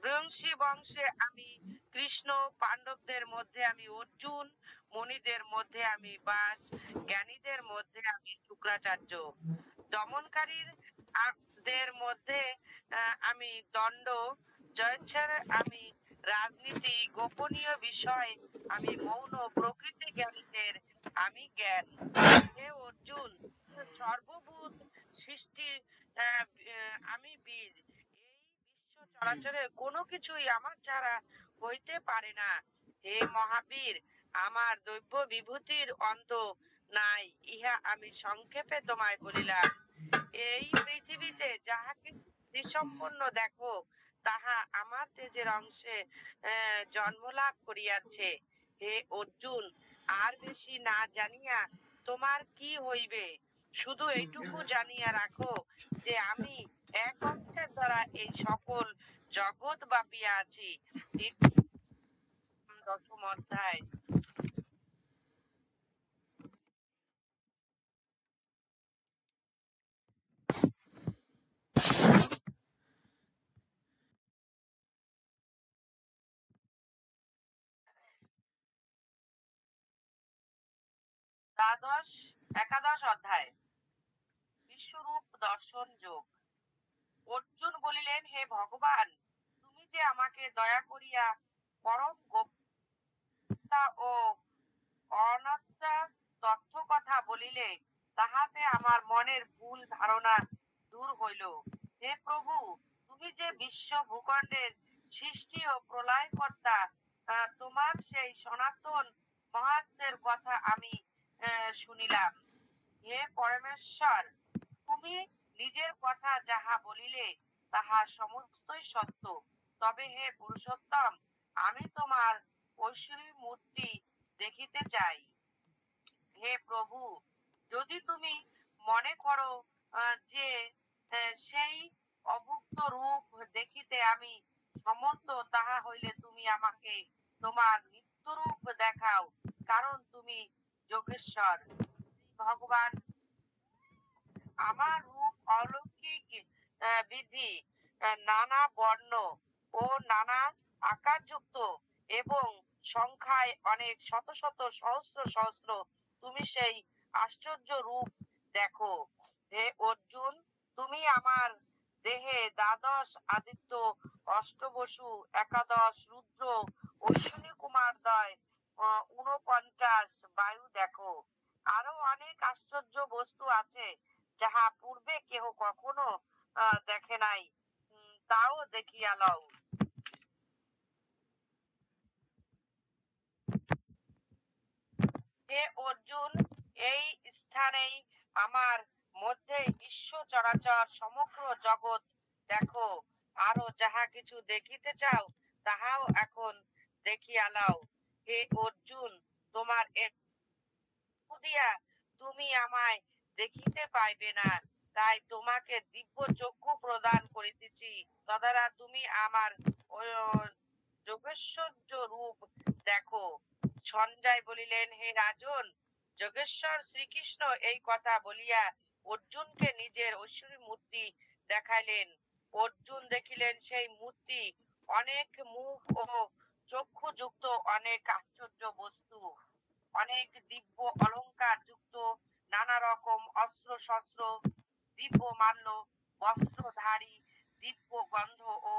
বংশী বংশে আমি কৃষ্ণ, পাণ্ডবদের মধ্যে আমি অর্জুন, মুনিদের মধ্যে আমি বাস, জ্ঞানীদের মধ্যে আমি শুক্রাচার্য, দমনকারীর দের মধ্যে আমি দণ্ড, জয়চ্ছের আমি রাজনীতি, গোপনীয় বিষয় আমি মৌন, প্রকৃতি জ্ঞানীদের আমি জ্ঞান। হে অর্জুন, সর্বভূত সৃষ্টি আমি বীজ, এই বিশ্ব চরাচরে কোনো কিছুই আমার ছাড়া হইতে পারে না। হে মহাবীর, আমার দৈব বিভূতির অন্ত নাই, ইহা আমি সংক্ষেপে তোমায় বলিলাম। এই পৃথিবীতে যাহাকে শ্রীসম্পন্ন দেখো, তাহা আমার তেজের অংশে জন্ম লাভ করিয়াছে। হে অর্জুন, আর বেশি না জানিয়া তোমার কি হইবে, শুধু এইটুকু জানিয়া রাখো যে আমি এক অংশের দ্বারা এই সকল জগৎ ব্যাপিয়া আছি। 10ম অধ্যায়। একাদশ অধ্যায়, বিশ্বরূপ দর্শন যোগ। অর্জুন বলিলেন, হে ভগবান, তুমি যে আমাকে দয়া করিয়া পরম গোপ্তা ও অনাত্মা তথ্য কথা বলিলে, তাহাতে আমার মনের ভুল ধারণা দূর হইল। হে প্রভু, তুমি যে বিশ্ব ভূখণ্ডের সৃষ্টি ও প্রলয় কর্তা, তোমার সেই সনাতন মহাত্মের কথা আমি শুনিলাম। হে পরমেশ্বর, তুমি নিজের কথা যাহা বলিলে তাহা সমস্তই সত্য। তবে হে পুরুষোত্তম, আমি তোমার ঐশ্বরী মূর্তি দেখিতে চাই। হে প্রভু, যদি তুমি মনে করো যে সেই অভুক্ত রূপ দেখিতে আমি সমর্থ, তাহা হইলে তুমি আমাকে তোমার নিত্য রূপ দেখাও, কারণ তুমি যোগেশ্বর। শ্রী ভগবান, আমার রূপ অলৌকিক বিধি, নানা বর্ণ ও নানা আকারযুক্ত এবং সংখ্যায় অনেক শত শত সহস্র সহস্র, তুমি সেই আশ্চর্য রূপ দেখো। হে অর্জুন, তুমি আমার দেহে দ্বাদশ আদিত্য, অষ্টবসু, একাদশ রুদ্র, অশ্বিনী কুমারদ্বয়, 49 বায়ু দেখো। আরো অনেক আশ্চর্য বস্তু আছে যাহা পূর্বে কেহ কখনো দেখে নাই, তাও দেখিয়া লও। হে অর্জুন, এই স্থানেই আমার মধ্যে বিশ্ব চরাচর সমগ্র জগৎ দেখো। আরো যাহা কিছু দেখিতে চাও তাহাও এখন দেখিয়া লও। হে অর্জুন, তোমার দিয়া তুমি আমায় দেখিতে পাইবে না, তাই তোমাকে দিব্য চক্ষু প্রদান করিতেছি, তদ্বারা তুমি আমার যোগেশ্বর্য রূপ দেখো। সঞ্জয় বলিলেন, হে রাজন, যোগেশ্বর শ্রীকৃষ্ণ এই কথা বলিয়া অর্জুনকে নিজের ঐশ্বরী মূর্তি দেখাইলেন। অর্জুন দেখিলেন সেই মূর্তি অনেক মুখ ও চক্ষু যুক্ত, অনেক আশ্চর্য বস্তু, অনেক দিব্য অলংকার যুক্ত, নানা রকম অস্ত্র শস্ত্র, দিব্য মাল্য বস্ত্রধারী, দিব্য গন্ধ ও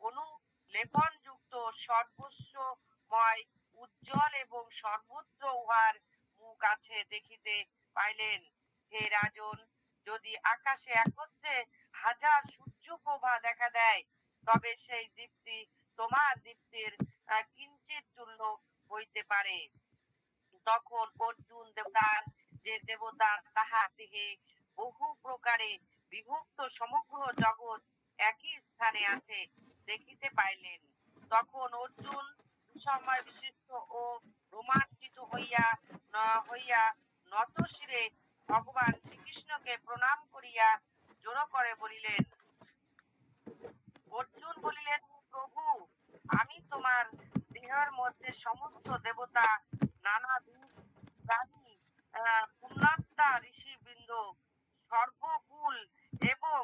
অনুলেপন যুক্ত, সর্বস্বময় উজ্জ্বল এবং সর্বত্র উহার মুখ আছে দেখিতে পাইলেন। হে রাজন, যদি আকাশে একত্রে হাজার সূর্যপ্রভা দেখা দেয়, তবে সেই দীপ্তি তোমার দীপ্তির কিঞ্চিত তুল্য হইতে পারে। তখন অর্জুন দেবতার যে দেবতা তাহার দেহে বহু প্রকারে বিভক্ত সমগ্র জগৎ একই স্থানে আছে দেখিতে পাইলেন। তখন অর্জুন সময় বিশিষ্ট ও রোমাঞ্চিত হইয়া নত শিরে ভগবান শ্রীকৃষ্ণকে প্রণাম করিয়া জোর করে বলিলেন, অর্জুন বলিলেন, প্রভু, আমি তোমার দেহের মধ্যে সমস্ত দেবতা, নানাবিধ প্রাণী, পুণ্যাত্মা ঋষিবৃন্দ, সর্বকুল এবং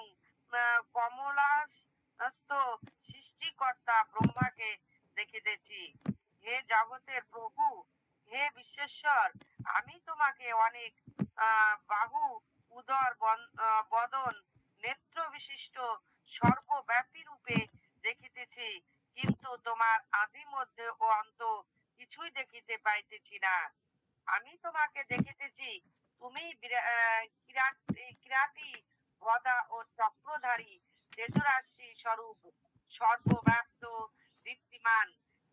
কমলাস্থ সৃষ্টিকর্তা ব্রহ্মাকে দেখিতেছি। হে জগতের প্রভু, হে বিশ্বেশ্বর, আমি তোমাকে অনেক বাহু, উদর, বদন, নেত্র বিশিষ্ট সর্বব্যাপী রূপে দেখিতেছি, কিন্তু তোমার আদি মধ্যে ও অন্ত কিছুই দেখিতে পাইতেছি না। আমি তোমাকে দেখিতেছি, তুমি কিরাটি গদা ও চক্রধারী তেজরাশি স্বরূপ, সর্বব্যাপ্ত, দীপ্তিমান।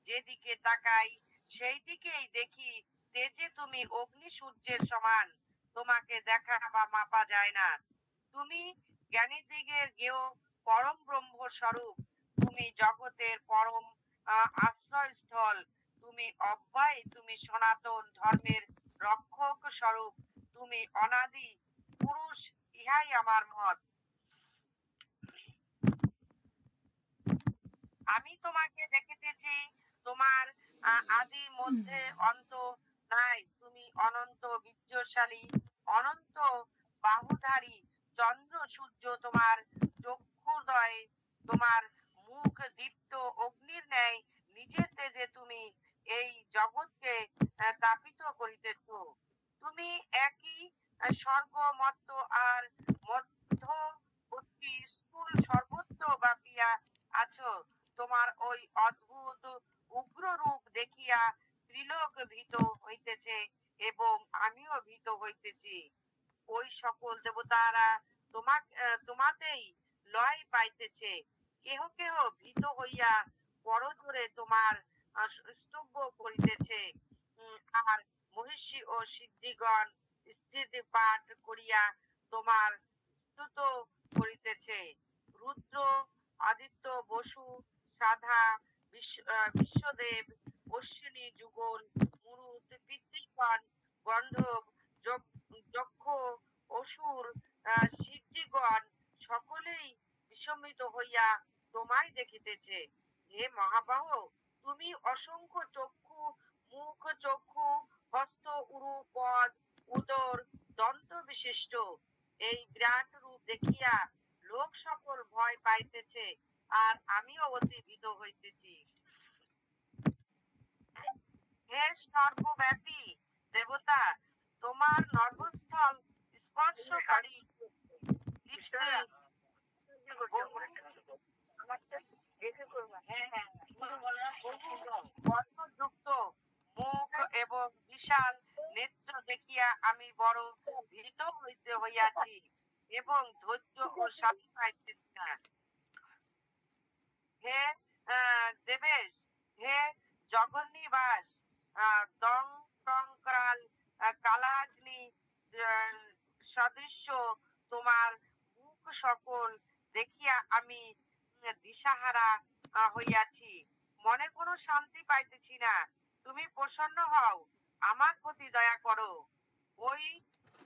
যেদিকে তাকাই সেই দিকেই দেখি তেজে তুমি অগ্নি সূর্যের সমান, তোমাকে দেখা বা মাপা যায় না। তুমি জ্ঞানীদিগের জ্ঞেয় পরম ব্রহ্ম স্বরূপ, তুমি জগতের পরম আশ্রয়স্থল, তুমি অব্যয়, তুমি সনাতন ধর্মের রক্ষক স্বরূপ, তুমি অনাদি পুরুষ, ইহাই আমার মত। আমি তোমাকে দেখিতেছি, তোমার আদি মধ্যে অন্ত নাই, তুমি অনন্ত বীর্যশালী, অনন্ত বাহুধারী, চন্দ্র সূর্য তোমার চক্ষুদয়, তোমার মুখ দীপ্ত অগ্নির ন্যায়, নিজের তেজে তুমি এই জগৎকে তাপিত করিতেছ। তুমি একই স্বর্গ মত্ত আর মধ্যবর্তী স্থূল সর্বত্র ব্যাপিয়া আছো। তোমার ওই অদ্ভুত উগ্র রূপ দেখিয়া ত্রিলোক ভীত হইতেছে এবং আমিও ভীত হইতেছি। ওই সকল দেবতারা তোমাতেই লয় পাইতেছে। কেহ কেহ ভীত হইয়া করজোরে তোমার স্তব্ধ করিতেছে, আর মহিষী ও সিদ্ধিগণ স্থিতি পাঠ করিয়া তোমার স্তুত করিতেছে। রুদ্র, আদিত্য, বসু, সাধা, বিশ্বদেব, অশ্বিনী, যুগল, মুরুত, পিতৃগণ, গন্ধর্ব, যক্ষ, অসুর, সিদ্ধিগণ সকলেই বিস্মিত হইয়া তোমায় দেখিতেছে। হে মহাবাহ, তুমি অসংখ্য চক্ষু, মুখ, চক্ষু, হস্ত, উরু, পদ, উদর, দন্ত বিশিষ্ট এই বিরাট রূপ দেখিয়া লোক সকল ভয় পাইতেছে, আর আমিও অতি ভীত হইতেছি। হে সর্বব্যাপী দেবতা, তোমার নর্ভস্থল স্পর্শকারী বর্ণযুক্ত মুখ এবং বিশাল নেত্র দেখিয়া আমি বড় ভীত হইয়াছি এবং ধৈর্য ও শান্তি পাইতেছি না। হে দেবেশ, হে জগন্নিবাস, দং টং কাল কালাগ্নি আহ, সদৃশ্য তোমার মুখ সকল দেখিয়া আমি দিশাহারা হইয়াছি, মনে কোনো শান্তি পাইতেছি না। তুমি প্রসন্ন হও, আমার প্রতি দয়া করো। ওই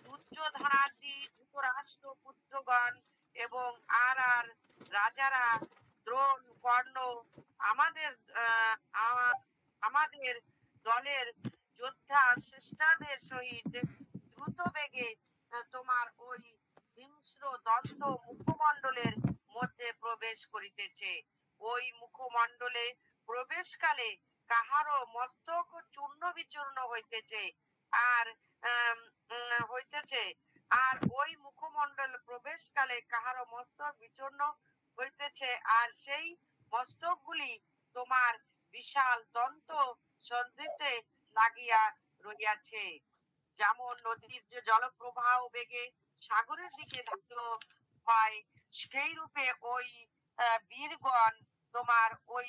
দুর্যোধনাদি ধৃতরাষ্ট্র পুত্রগণ এবং আর আর রাজারা, দ্রোণ, কর্ণ, আমাদের আমাদের দলের যোদ্ধা শ্রেষ্ঠাদের সহিত দ্রুত বেগে তোমার ওই হিংস্র দন্ত মুখমণ্ডলের মধ্যে প্রবেশ করিতেছে। ওই মুখমণ্ডলে প্রবেশকালে কাহারও মস্তক চূর্ণ বিচূর্ণ হইতেছে আর হইতেছে, আর ওই মুখমণ্ডল প্রবেশকালে কাহারও মস্তক বিচূর্ণ হইতেছে, আর সেই মস্তকগুলি তোমার বিশাল দন্ত সন্ধিতে লাগিয়া রইয়াছে। যেমন নদীর যে জলপ্রবাহ বেগে সাগরের দিকে ধাবিত হয়, সেই রূপে ওই বীরগণ তোমার ওই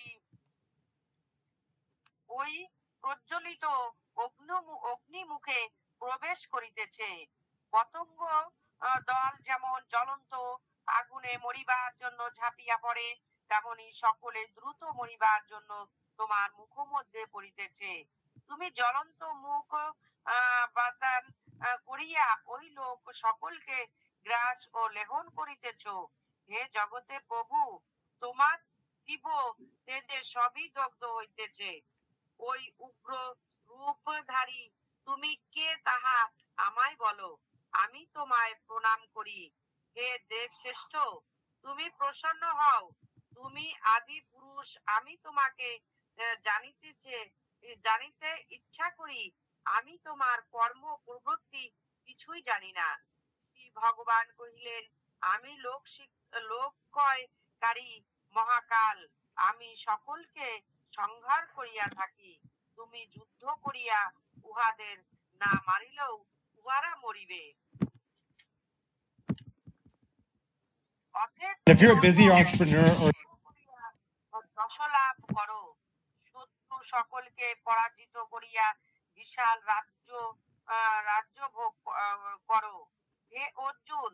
ওই প্রজ্বলিত অগ্নিমুখে প্রবেশ করিতেছে। পতঙ্গ দল যেমন জ্বলন্ত আগুনে মরিবার জন্য ঝাঁপিয়া পড়ে, তেমনি সকলে দ্রুত মরিবার জন্য তোমার মুখ মধ্যে পড়িতেছে। তুমি জ্বলন্ত মুখ বাতান করিয়া ওই লোক সকলকে গ্রাস ও লেহন করিতেছ। হে জগতের প্রভু, তোমার দিব্য তেজে সবই দগ্ধ হইতেছে। ওই উগ্র রূপধারী তুমি কে তাহা আমায় বলো, আমি তোমায় প্রণাম করি। হে দেব শ্রেষ্ঠ, তুমি প্রসন্ন হও, তুমি আদি পুরুষ। আমি তোমাকে জানিতে ইচ্ছা করি, আমি তোমার কর্ম প্রবৃত্তি কিছুই জানি না। শ্রী ভগবান কহিলেন, আমি লোকক্ষয়কারী মহাকাল, আমি সকলকে সংহার করিয়া থাকি। তুমি যুদ্ধ করিয়া উহাদের না মারিলেও উহারা মরিবে। If you're a busy entrepreneur or যশ লাভ করো, শত্রু সকলকে পরাজিত করিয়া বিশাল রাজ্য ভোগ করো। হে অর্জুন,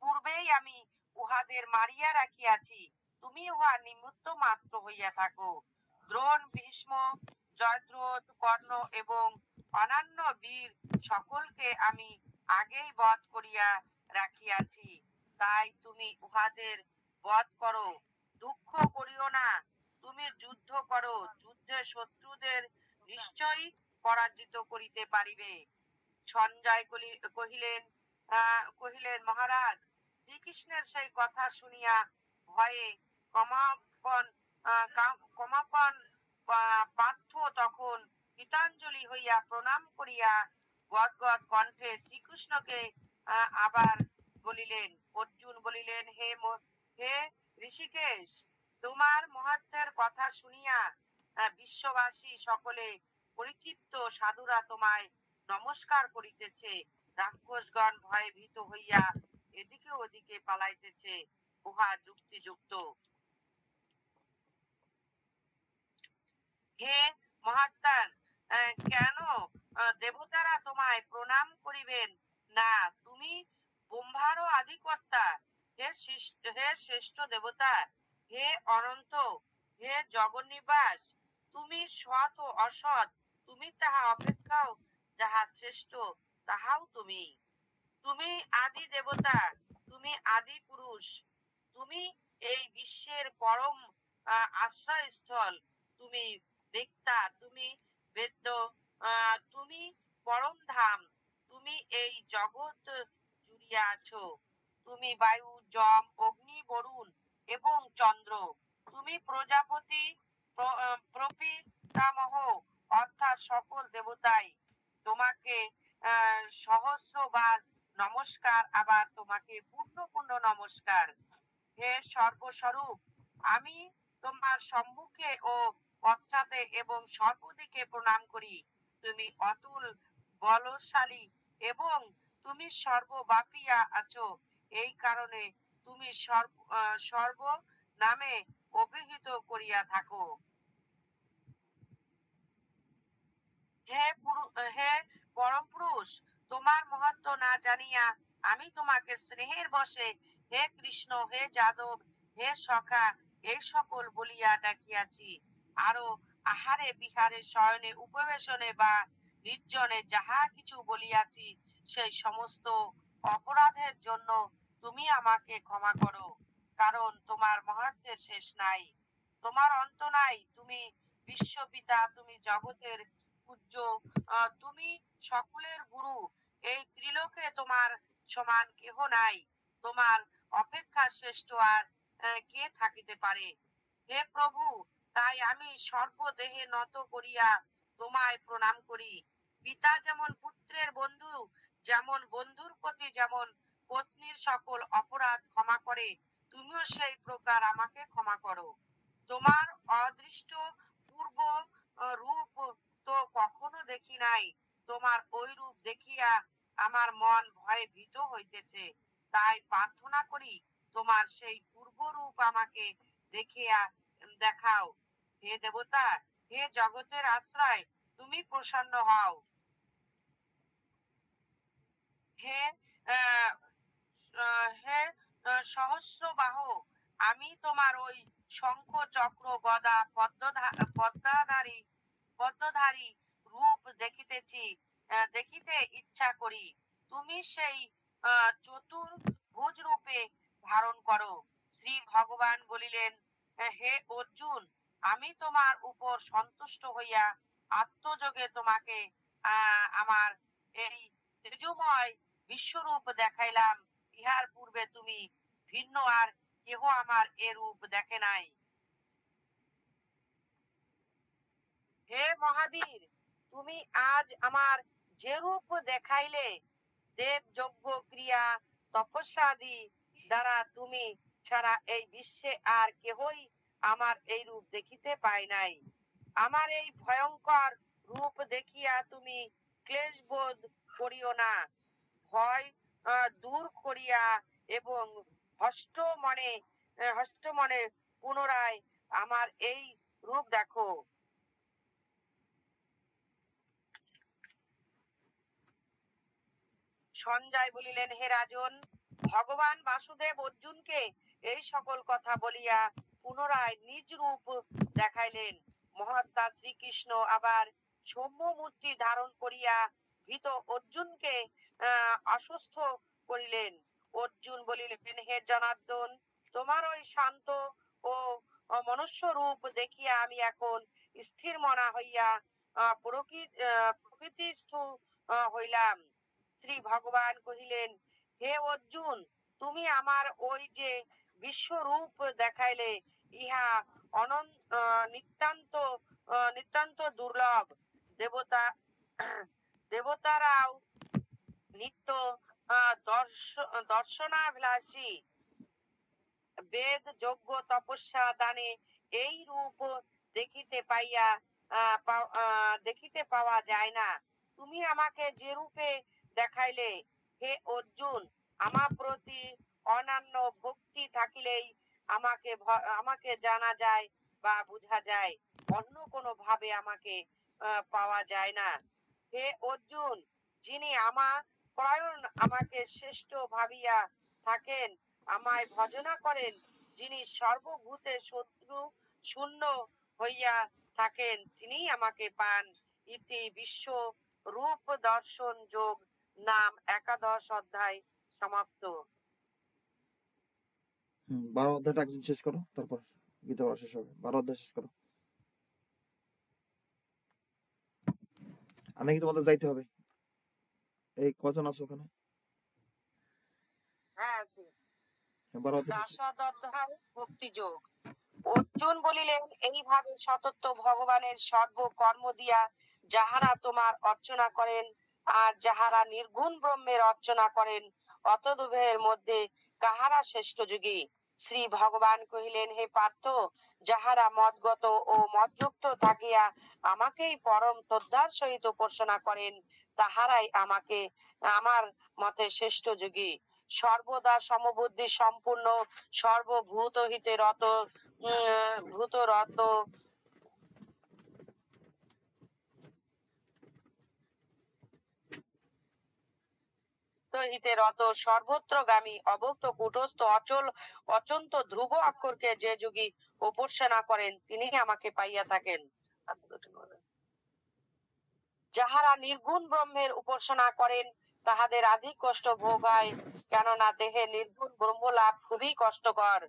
পূর্বেই আমি উহাদের মারিয়া রাখিয়াছি, তুমি উহা নিমিত্ত মাত্র হইয়া থাকো। দ্রোণ, ভীষ্ম, জয়দ্রথ, কর্ণ এবং অন্যান্য বীর সকলকে আমি আগেই বধ করিয়া রাখিয়াছি, তাই তুমি উহাদের বধ করো। দুঃখ করিও না, তুমি যুদ্ধ করো, যুদ্ধে শত্রুদের নিশ্চয়ই পরাজিত করিতে পারিবে। সঞ্জয় কহিলেন, মহারাজ, শ্রীকৃষ্ণের সেই কথা শুনিয়া ভয়ে কমাপন পার্থ তখন গীতাঞ্জলি হইয়া প্রণাম করিয়া গদগদ কণ্ঠে শ্রীকৃষ্ণকে আবার বলিলেন। অর্জুন বলিলেন, হে ঋষিকেশ, তোমার মহত্বের কথা শুনিয়া বিশ্ববাসী সকলে পরিতৃপ্ত সাধুরা তোমায় নমস্কার করিতেছে। রাক্ষসগণ ভয়ে ভীত হইয়া এদিকে ওদিকে পালাইতেছে, উহা যুক্তিযুক্ত। হে মহাত্মান, কেন দেবতারা তোমায় প্রণাম করিবেন না? তুমি ব্রহ্মারও আদিকর্তা। হে শ্রেষ্ঠ দেবতা, হে অনন্ত, হে জগন্নিবাস, তুমি সৎ ও অসৎ, তুমি তাহা অপেক্ষাও যাহা শ্রেষ্ঠ তাহাও তুমি। তুমি আদি দেবতা, তুমি আদি পুরুষ, তুমি এই বিশ্বের পরম আশ্রয়স্থল, তুমি বেক্তা, তুমি বেদ্য, তুমি পরম ধাম, তুমি এই জগৎ জুড়িয়া আছো। তুমি বায়ু, জম, অগ্নি, বরুণ এবং চন্দ্র, তুমি প্রজাপতি, প্রপিতামহ অর্থাৎ সকল দেবতাই তোমাকে সহস্রবার নমস্কার, আবার তোমাকে পূর্ণ নমস্কার। হে সর্বস্বরূপ, আমি তোমার সম্মুখে ও পশ্চাতে এবং সর্বদিকে প্রণাম করি। তুমি অতুল বলশালী এবং তুমি সর্বব্যাপিয়া আছো। এই কারণে তুমি সর্ব নামে অভিহিত করিয়া থাকো। হে পরম পুরুষ, তোমার মহত্ব না জানিয়া আমি তোমাকে স্নেহের বশে হে কৃষ্ণ, হে যাদব, হে সখা এই সকল বলিয়া ডাকিয়াছি। আরো আহারে বিহারে শয়নে উপবেশনে বা নির্জনে যাহা কিছু বলিয়াছি সেই সমস্ত অপরাধের জন্য তুমি আমাকে ক্ষমা করো, কারণ তোমার মহত্বের শেষ নাই, তোমার অন্ত নাই। তুমি বিশ্বপিতা, তুমি জগতের পূজ্য, তুমি সকলের গুরু। এই ত্রিলোকে তোমার সমান কেহ নাই, তোমার অপেক্ষা শ্রেষ্ঠ আর কে থাকিতে পারে। হে প্রভু, তাই আমি সর্বদেহে নত করিয়া তোমায় প্রণাম করি। পিতা যেমন পুত্রের বন্ধু, যেমন বন্ধুর প্রতি যেমন পত্নীর সকল অপরাধ ক্ষমা করে, তুমিও সেই প্রকার আমাকে ক্ষমা করো। তোমার অদৃষ্ট পূর্ব রূপ তো কখনো দেখি নাই, তোমার ওই রূপ দেখিয়া আমার মন ভয়ে ভীত হইতেছে। তাই প্রার্থনা করি তোমার সেই পূর্ব রূপ আমাকে দেখিয়া দেখাও। হে দেবতা, হে জগতের আশ্রয়, তুমি প্রসন্ন হও। হে আহ, হে সহস্রবাহ, আমি তোমার ওই শঙ্খ চক্র গদা পদ্মধারী রূপ দেখিতে ইচ্ছা করি। তুমি সেই চতুর্ভুজ রূপে ধারণ করো। শ্রী ভগবান বলিলেন, হে অর্জুন, আমি তোমার উপর সন্তুষ্ট হইয়া আত্মযোগে তোমাকে আমার এই তেজোময় বিশ্বরূপ দেখাইলাম। ইহার পূর্বে তুমি ভিন্ন আর কেহ আমার এ রূপ দেখে নাই। হে মহাবীর, তুমি আজ আমার যে রূপ দেখাইলে, দেব যজ্ঞ ক্রিয়া তপস্যাদি দ্বারা তুমি ছাড়া এই বিশ্বে আর কেহই আমার এই রূপ দেখিতে পায় নাই। আমার এই ভয়ঙ্কর রূপ দেখিয়া তুমি ক্লেশ বোধ করিও না। ভয় দূর করিয়া এবং হষ্ট মনে পুনরায় আমার এই রূপ দেখো। সঞ্জয় বলিলেন, হে রাজন, ভগবান বাসুদেব অর্জুনকে এই সকল কথা বলিয়া পুনরায় নিজ রূপ দেখাইলেন। মহাত্মা শ্রীকৃষ্ণ আবার সৌম্য মূর্তি ধারণ করিয়া ভীত অর্জুনকে আশ্বস্ত করিলেন। অর্জুন বলিলেন, হে জনার্দন, তোমার ওই শান্ত ও মনুষ্য রূপ দেখিয়া আমি এখন স্থির মনা হইয়া প্রকৃতিস্থ হইলাম। শ্রী ভগবান কহিলেন, হে অর্জুন, তুমি আমার ওই যে বিশ্বরূপ দেখাইলে, ইহা নিতান্ত নিতান্ত দুর্লভ। দেবতা দেবতারাও নিত্য দর্শনাভিলাষী, বেদ যজ্ঞ তপস্যা দানে এই রূপ দেখিতে পাওয়া যায় না। তুমি আমাকে যে রূপে দেখাইলে, হে অর্জুন, আমার প্রতি অনন্য ভক্তি থাকিলেই আমাকে জানা যায় বা বোঝা যায়, অন্য কোনো ভাবে আমাকে পাওয়া যায় না। হে অর্জুন, যিনি আমাকে শ্রেষ্ঠ ভাবিয়া থাকেন, আমায় ভজনা করেন, যিনি সর্বভূতে শত্রু শূন্য হইয়া থাকেন, তিনি আমাকে পান। ইতি বিশ্ব রূপ দর্শন যোগ নাম 11 অধ্যায় সমাপ্ত। 12 অধ্যায়টা একদিন শেষ করো, তারপর গীতা পড়া শেষ হবে। 12 অধ্যায় শেষ করো, আর নাকি তোমাদের যাইতে হবে? এই কজন আছো ওখানে? হ্যাঁ, 12 অধ্যায় শেষ। 10 অধ্যায় ভক্তি যোগ। অর্জুন বলিলেন, এইভাবে সতত ভগবানের সর্বকর্ম দিয়া যাহারা তোমার অর্চনা করেন আর যাহারা নির্গুণ ব্রহ্মের অর্চনা করেন, অতদুভয়ের মধ্যে কাহারা শ্রেষ্ঠ যোগী? শ্রী ভগবান কহিলেন, হে পার্থ, যাহারা মদগত ও মদযুক্ত থাকিয়া আমাকেই পরম শ্রদ্ধার সহিত উপাসনা করেন, তাহারাই আমাকে আমার মতে শ্রেষ্ঠ যোগী। সর্বদা সমবুদ্ধি সম্পূর্ণ, সর্বভূত হিতে রত, ভূত রত, হিতে রত, সর্বত্রগামী, অভুক্ত, কূটস্থ, অচল, অচন্ত, ধ্রুব অক্ষরকে যে যোগী উপাসনা করেন, তিনি আমাকে পাইয়া থাকেন। যাহারা নির্গুণ ব্রহ্মের উপাসনা করেন, তাহাদের আধিক কষ্ট ভোগ হয়, কেননা দেহে নির্গুণ ব্রহ্ম লাভ খুবই কষ্টকর।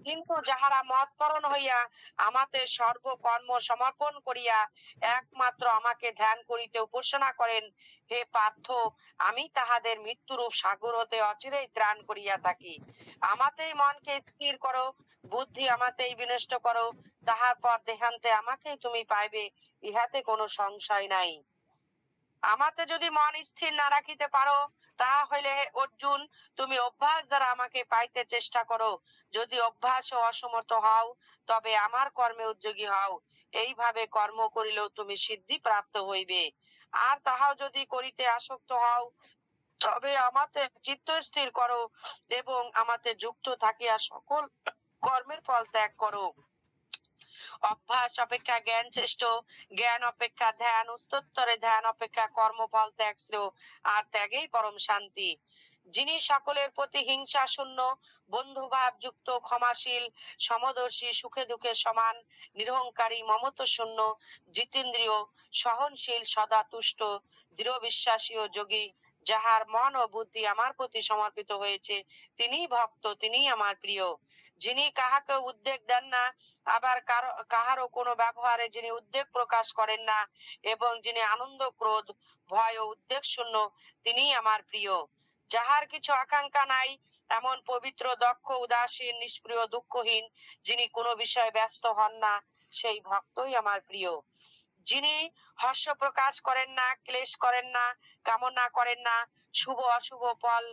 কিন্তু যাহারা মৎপরণ হইয়া আমাতে সর্বকর্ম সমর্পণ করিয়া একমাত্র আমাকে ধ্যান করিতে উপাসনা করেন, হে পার্থ, আমি তাহাদের মৃত্যুরূপ সাগর হতে অচিরেই ত্রাণ করিয়া থাকি। আমাতেই মনকে স্থির করো, বুদ্ধি আমাতেই বিনষ্ট করো, তাহার পর দেহান্তে আমাকেই তুমি পাইবে, ইহাতে কোনো সংশয় নাই। আমাতে যদি মন স্থির না রাখিতে পারো, তাহা হইলে হে অর্জুন, তুমি অভ্যাস দ্বারা আমাকে পাইতে চেষ্টা করো। যদি অভ্যাস ও অসমর্থ হও, তবে আমার কর্মে উদ্যোগী হও। এইভাবে কর্ম করিলেও তুমি সিদ্ধি প্রাপ্ত হইবে। আর তাহাও যদি করিতে আসক্ত হও, তবে আমাতে চিত্ত স্থির করো এবং আমাতে যুক্ত থাকিয়া সকল কর্মের ফল ত্যাগ করো। অভ্যাস অপেক্ষা জ্ঞান শ্রেষ্ঠ, জ্ঞান অপেক্ষা ধ্যান, উত্তরে ধ্যান অপেক্ষা কর্মফল ত্যাগ শ্রেয়, আর ত্যাগেই পরম শান্তি। যিনি সকলের প্রতি হিংসা শূন্য, বন্ধুভাব যুক্ত, ক্ষমাশীল, সমদর্শী, সুখে দুঃখে সমান, নিরহংকারী, মমত্ব শূন্য, জিতেন্দ্রীয়, সহনশীল, সদা তুষ্ট, দৃঢ় বিশ্বাসী ও যোগী, যাহার মন ও বুদ্ধি আমার প্রতি সমর্পিত হয়েছে, তিনিই ভক্ত, তিনিই আমার প্রিয়। যিনি কাহাকে উদ্বেগ দেন না, আবার কাহারও কোনো ব্যবহারে যিনি উদ্বেগ প্রকাশ করেন না, এবং যিনি আনন্দ, ক্রোধ, ভয় ও উদ্বেগ শূন্য, তিনিই আমার প্রিয়। যাহার কিছু আকাঙ্ক্ষা নাই, এমন পবিত্র, দক্ষ, উদাসীন, নিষ্প্রিয়, দুঃখহীন, যিনি কোনো বিষয়ে ব্যস্ত হন না, সেই ভক্তই আমার প্রিয়। যিনি হর্ষ প্রকাশ করেন না, ক্লেশ করেন না, কামনা করেন না, শুভ অশুভ ফল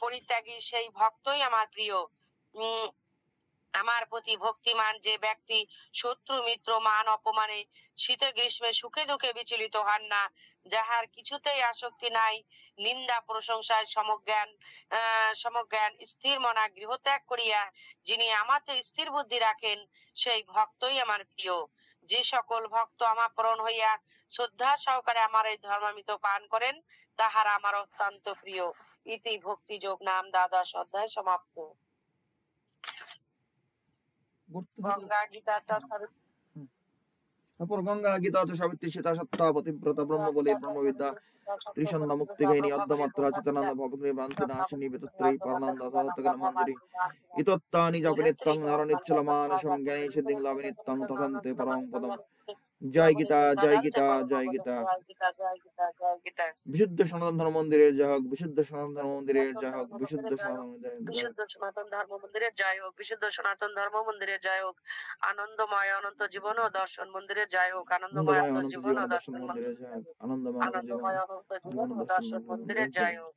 পরিত্যাগী, সেই ভক্তই আমার প্রিয়। আমার প্রতি ভক্তিমান যে ব্যক্তি শত্রু মিত্র মান অপমানে, শীতে গ্রীষ্মে, সুখে দুঃখে বিচলিত হন না, যাহার কিছুতেই আসক্তি নাই, নিন্দা প্রশংসায় সমজ্ঞান, স্থির মনা, গৃহত্যাগ করিয়া যিনি আমাতে স্থির বুদ্ধি রাখেন, সেই ভক্তই আমার প্রিয়। যে সকল ভক্ত আমার পরণ হইয়া শ্রদ্ধা সহকারে আমার এই ধর্মামৃত পান করেন, তাহারা আমার অত্যন্ত প্রিয়। ইতি ভক্তি যোগ নাম দ্বাদশ অধ্যায় সমাপ্ত। গঙ্গা গীতা তারপর গঙ্গা গীতা চ সাবিত্রী সীতা সত্তা পতিব্রতা ব্রহ্মবলী ব্রহ্মবিদ্যা ত্রিসন্ধ্যা মুক্তিগাহিনী অদ্যমাত্রা চিতানন্দ ভবগ্নি ভ্রান্তি নাশিনী বিতত্রয়ী পরমানন্দ ততগণ মঞ্জরি ইতত্তানি জপি নিত্যং নর নিচ্ছলমানসং জ্ঞানে সিদ্ধিং লাভে নিত্যং তথন্তে পরমং পদম। জয় গীতা, জয় গীতা, জয় গীতা। বিশুদ্ধ সনাতন ধর্ম মন্দিরের জয় হোক, বিশুদ্ধ সনাতন ধর্ম মন্দিরের জয় হোক, বিশুদ্ধ সনাতন বিশুদ্ধ সনাতন ধর্ম মন্দিরের জয় হোক, বিশুদ্ধ সনাতন ধর্ম মন্দিরের জয় হোক। আনন্দময় অনন্ত জীবন ও দর্শন মন্দিরের জয় হোক, আনন্দময় অনন্ত জীবন ও দর্শন মন্দিরের জয় হোক, আনন্দময় অনন্ত জীবন ও দর্শন মন্দিরের জয় হোক।